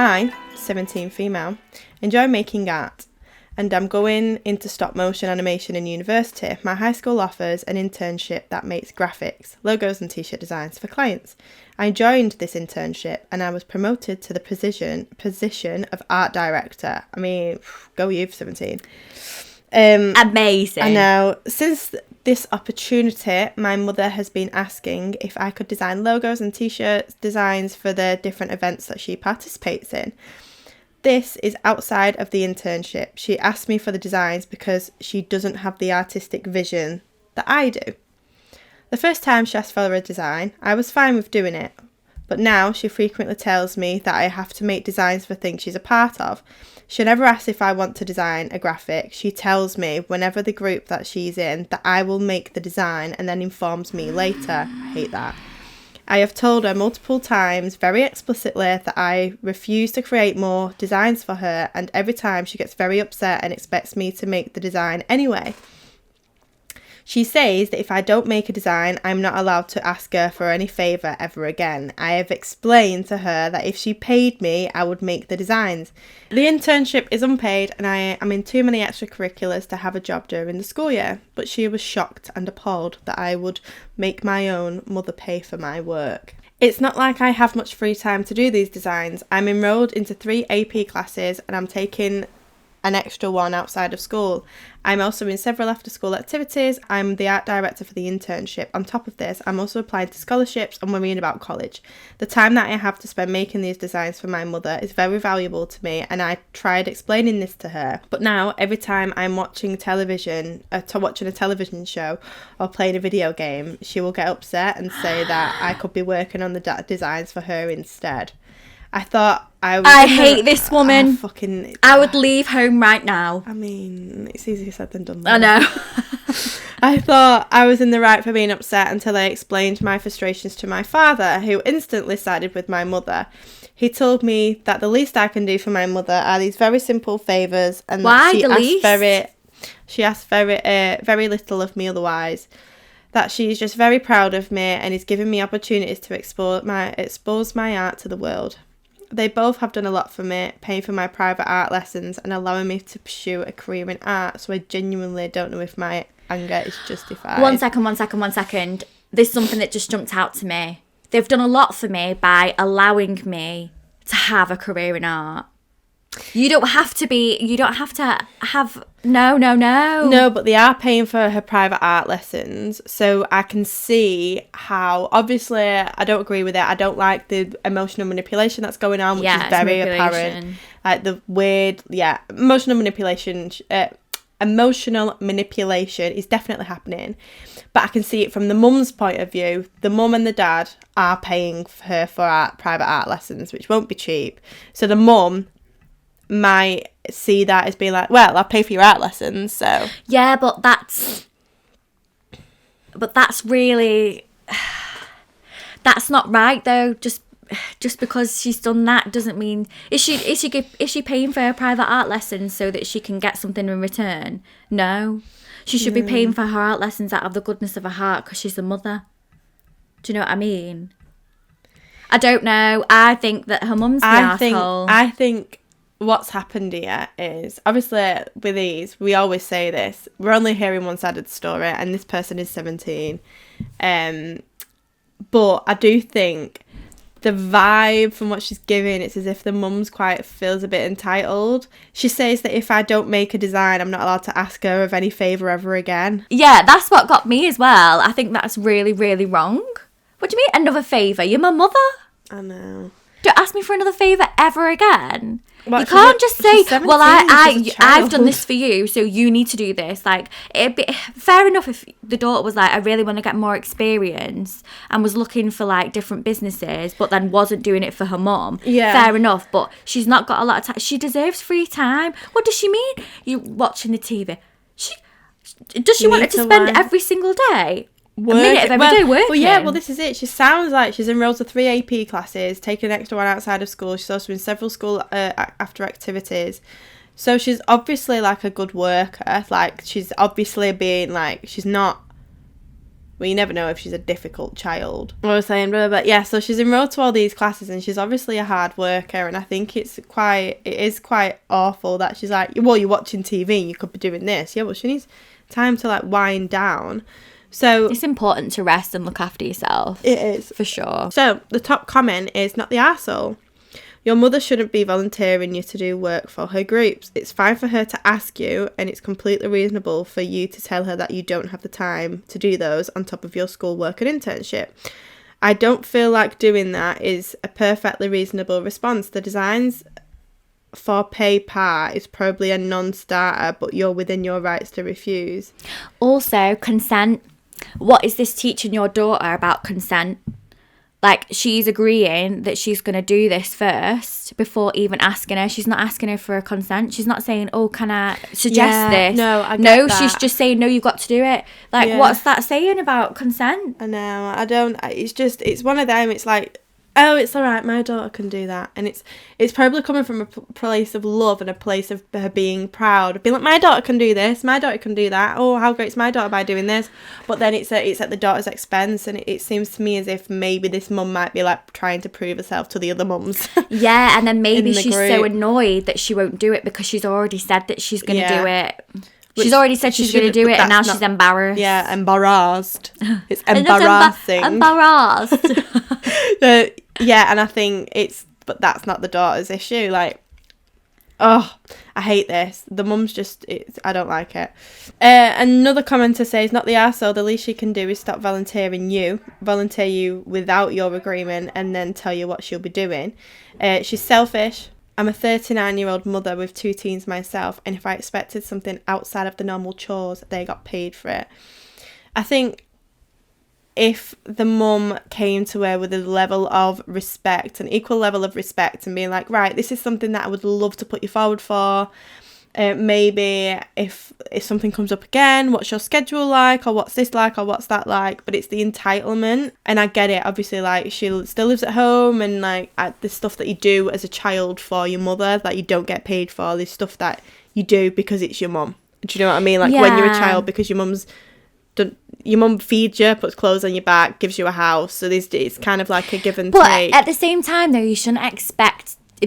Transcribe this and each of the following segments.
I, 17 female, enjoy making art, and I'm going into stop motion animation in university. My high school offers an internship that makes graphics, logos and t-shirt designs for clients. I joined this internship and I was promoted to the position of art director. I mean, go you for 17. Amazing. I know. Since this opportunity, my mother has been asking if I could design logos and t-shirt designs for the different events that she participates in. This is outside of the internship. She asked me for the designs because she doesn't have the artistic vision that I do. The first time she asked for a design, I was fine with doing it. But now she frequently tells me that I have to make designs for things she's a part of. She never asks if I want to design a graphic. She tells me whenever the group that she's in that I will make the design and then informs me later. I hate that. I have told her multiple times very explicitly that I refuse to create more designs for her, and every time she gets very upset and expects me to make the design anyway. She says that if I don't make a design, I'm not allowed to ask her for any favour ever again. I have explained to her that if she paid me, I would make the designs. The internship is unpaid and I am in too many extracurriculars to have a job during the school year. But she was shocked and appalled that I would make my own mother pay for my work. It's not like I have much free time to do these designs. I'm enrolled into 3 AP classes and I'm taking an extra one outside of school. I'm also in several after school activities. I'm the art director for the internship. On top of this, I'm also applying to scholarships and worrying about college. The time that I have to spend making these designs for my mother is very valuable to me, and I tried explaining this to her. But now, every time I'm watching television, watching a television show or playing a video game, she will get upset and say that I could be working on the designs for her instead. I thought I hate this woman. I would leave home right now. I mean, it's easier said than done. I know. I thought I was in the right for being upset until I explained my frustrations to my father, who instantly sided with my mother. He told me that the least I can do for my mother are these very simple favours, and that she asked very little of me otherwise. That she's just very proud of me and is giving me opportunities to expose my art to the world. They both have done a lot for me, paying for my private art lessons and allowing me to pursue a career in art, so I genuinely don't know if my anger is justified. One second. There's something that just jumped out to me. They've done a lot for me by allowing me to have a career in art. You don't have to have, no. No, but they are paying for her private art lessons, so I can see how, obviously, I don't agree with it. I don't like the emotional manipulation that's going on, which is very apparent. Like the weird, emotional manipulation is definitely happening. But I can see it from the mum's point of view. The mum and the dad are paying her for private art lessons, which won't be cheap. So the mum might see that as being like, well, I'll pay for your art lessons, so yeah, but that's really that's not right though. Just because she's done that doesn't mean is she paying for her private art lessons so that she can get something in return? No, she should be paying for her art lessons out of the goodness of her heart because she's a mother. Do you know what I mean? I don't know. I think that her mum's the arsehole. I think what's happened here is, obviously with these, we always say this, we're only hearing one side of the story, and this person is 17. But I do think the vibe from what she's giving, it's as if the mum's feels a bit entitled. She says that if I don't make a design, I'm not allowed to ask her of any favour ever again. Yeah, that's what got me as well. I think that's really, really wrong. What do you mean, another favour? You're my mother. I know. Don't ask me for another favour ever again. Well, you can't just say, well, I've done this for you, so you need to do this. Like, it'd be fair enough if the daughter was like, I really want to get more experience and was looking for, like, different businesses, but then wasn't doing it for her mum. Yeah. Fair enough, but she's not got a lot of time. She deserves free time. What does she mean? You watching the TV. Does she want it to spend every single day? A minute of every day working. Well, yeah, this is it. She sounds like she's enrolled to 3 AP classes, taking an extra one outside of school. She's also in several school after activities. So she's obviously, like, a good worker. Like, she's obviously being, like, she's not Well, you never know if she's a difficult child. I was saying, but yeah, so she's enrolled to all these classes and she's obviously a hard worker, and I think it is quite awful that she's like, well, you're watching TV and you could be doing this. Yeah, well, she needs time to like wind down. So it's important to rest and look after yourself. It is. For sure. So the top comment is, not the arsehole. Your mother shouldn't be volunteering you to do work for her groups. It's fine for her to ask you, and it's completely reasonable for you to tell her that you don't have the time to do those on top of your schoolwork and internship. I don't feel like doing that is a perfectly reasonable response. The designs for pay part is probably a non-starter, but you're within your rights to refuse. Also, consent. What is this teaching your daughter about consent? Like, she's agreeing that she's going to do this first before even asking her. She's not asking her for a consent. She's not saying, oh, can I suggest this? No, I get that. She's just saying, no, you've got to do it. Like, what's that saying about consent? I know, I don't, it's one of them, it's like, oh, it's all right, my daughter can do that. And it's probably coming from a place of love and a place of her being proud, of being like, my daughter can do this, my daughter can do that, oh, how great's my daughter by doing this. But then it's at the daughter's expense, and it seems to me as if maybe this mum might be like trying to prove herself to the other mums. Yeah, and then maybe she's so annoyed that she won't do it because she's already said that she's going to do it. She's already said she's going to do it, and now she's embarrassed. Yeah, embarrassed. It's embarrassing. Embarrassed. Yeah, and I think but that's not the daughter's issue. Like, oh, I hate this. The mum's I don't like it. Another commenter says, not the arsehole, the least she can do is stop volunteer you without your agreement, and then tell you what she'll be doing. She's selfish. I'm a 39-year-old mother with 2 teens myself, and if I expected something outside of the normal chores, they got paid for it. I think if the mum came to her with a level of respect, an equal level of respect, and being like, right, this is something that I would love to put you forward for. Maybe if something comes up again, what's your schedule like, or what's this like, or what's that like? But it's the entitlement, and I get it. Obviously, like, she still lives at home, and like the stuff that you do as a child for your mother that you don't get paid for, there's stuff that you do because it's your mum. Do you know what I mean? Like when you're a child, because your mum feeds you, puts clothes on your back, gives you a house. So it's kind of like a give and take. But at the same time, though, you shouldn't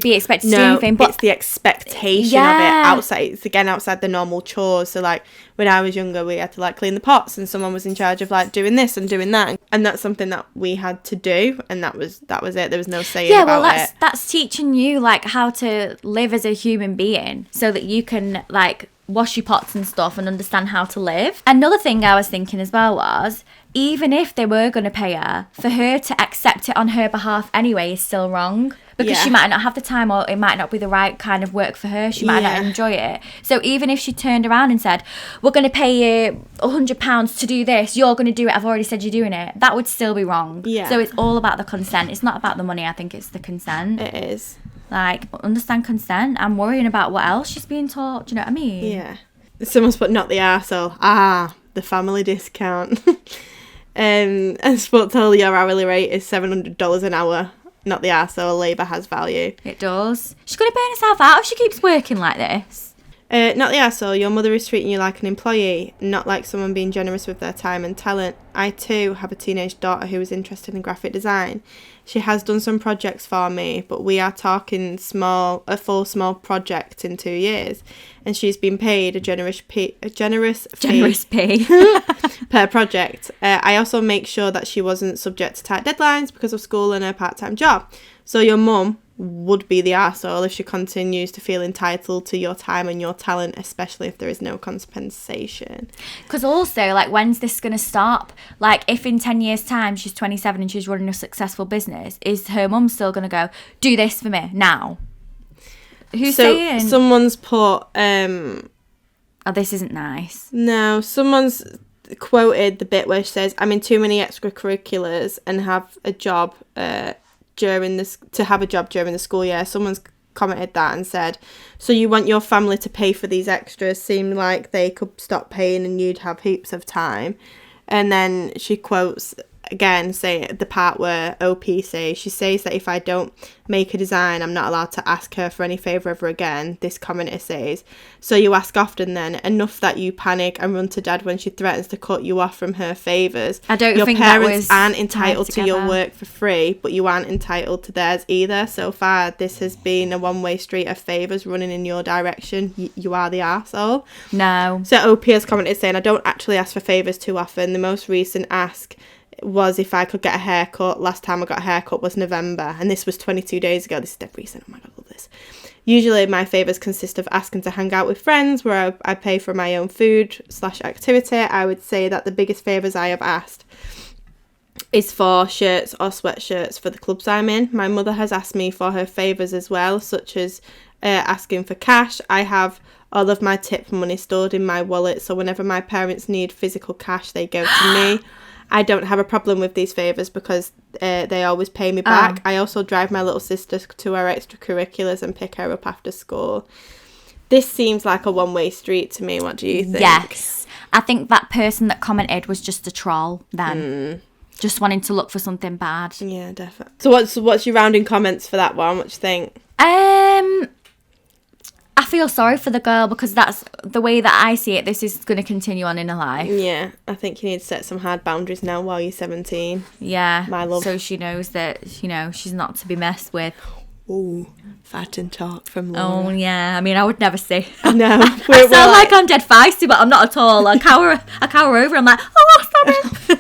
be expected to do anything. But it's the expectation of it outside. It's again outside the normal chores. So like when I was younger, we had to like clean the pots, and someone was in charge of like doing this and doing that, and that's something that we had to do, and that was it. There was no saying about it. That's teaching you like how to live as a human being, so that you can like wash your pots and stuff and understand how to live. Another thing I was thinking as well was, even if they were going to pay her, for her to accept it on her behalf anyway is still wrong, because she might not have the time, or it might not be the right kind of work for her. She might not enjoy it. So even if she turned around and said, we're going to pay you £100 to do this, you're going to do it, I've already said you're doing it, that would still be wrong. So it's all about the consent. It's not about the money. I think it's the consent. It is. Like, understand consent. I'm worrying about what else she's being taught. Do you know what I mean? Yeah. Someone's put, not the arsehole. The family discount. And spoke to her, your hourly rate is $700 an hour. Not the arsehole, labour has value. It does. She's going to burn herself out if she keeps working like this. Not the arsehole, your mother is treating you like an employee, not like someone being generous with their time and talent. I too have a teenage daughter who is interested in graphic design. She has done some projects for me, but we are talking a full small project in 2 years, and she's been paid a generous fee per project. I also make sure that she wasn't subject to tight deadlines because of school and her part-time job. So your mum would be the arsehole if she continues to feel entitled to your time and your talent, especially if there is no compensation. Because also, like, when's this going to stop? Like, if in 10 years' time she's 27 and she's running a successful business, is her mum still going to go, do this for me now? Who's saying? Someone's put... oh, this isn't nice. No, someone's quoted the bit where she says, I'm in too many extracurriculars and have a job... during the school year. Someone's commented that and said, so you want your family to pay for these extras, seem like they could stop paying and you'd have heaps of time. And then she quotes again, say the part where OP says, she says that if I don't make a design, I'm not allowed to ask her for any favour ever again. This commenter says, so you ask often then, enough that you panic and run to Dad when she threatens to cut you off from her favours. I don't your think that parents was aren't entitled to your together. work for free, but you aren't entitled to theirs either. So far, this has been a one-way street of favours running in your direction. You are the arsehole. No. So OP has commented saying, I don't actually ask for favours too often. The most recent ask was if I could get a haircut. Last time I got a haircut was November, and this was 22 days ago. This is dead recent. Oh my God, I love this. Usually my favours consist of asking to hang out with friends where I pay for my own food/activity. I would say that the biggest favours I have asked is for shirts or sweatshirts for the clubs I'm in. My mother has asked me for her favours as well, such as asking for cash. I have all of my tip money stored in my wallet, so whenever my parents need physical cash, they go to me. I don't have a problem with these favours because they always pay me back. I also drive my little sister to her extracurriculars and pick her up after school. This seems like a one-way street to me. What do you think? Yes. I think that person that commented was just a troll then. Just wanting to look for something bad. Yeah, definitely. So what's your rounding comments for that one? What do you think? I feel sorry for the girl because that's the way that I see it. This is going to continue on in her life. Yeah, I think you need to set some hard boundaries now while you're 17. Yeah, my love. So she knows that, you know, she's not to be messed with. Ooh, fat and talk from Laura. Oh, yeah. I mean, I would never say. No. I sound like I'm dead feisty, but I'm not at all. I cower over. I'm like, oh, sorry.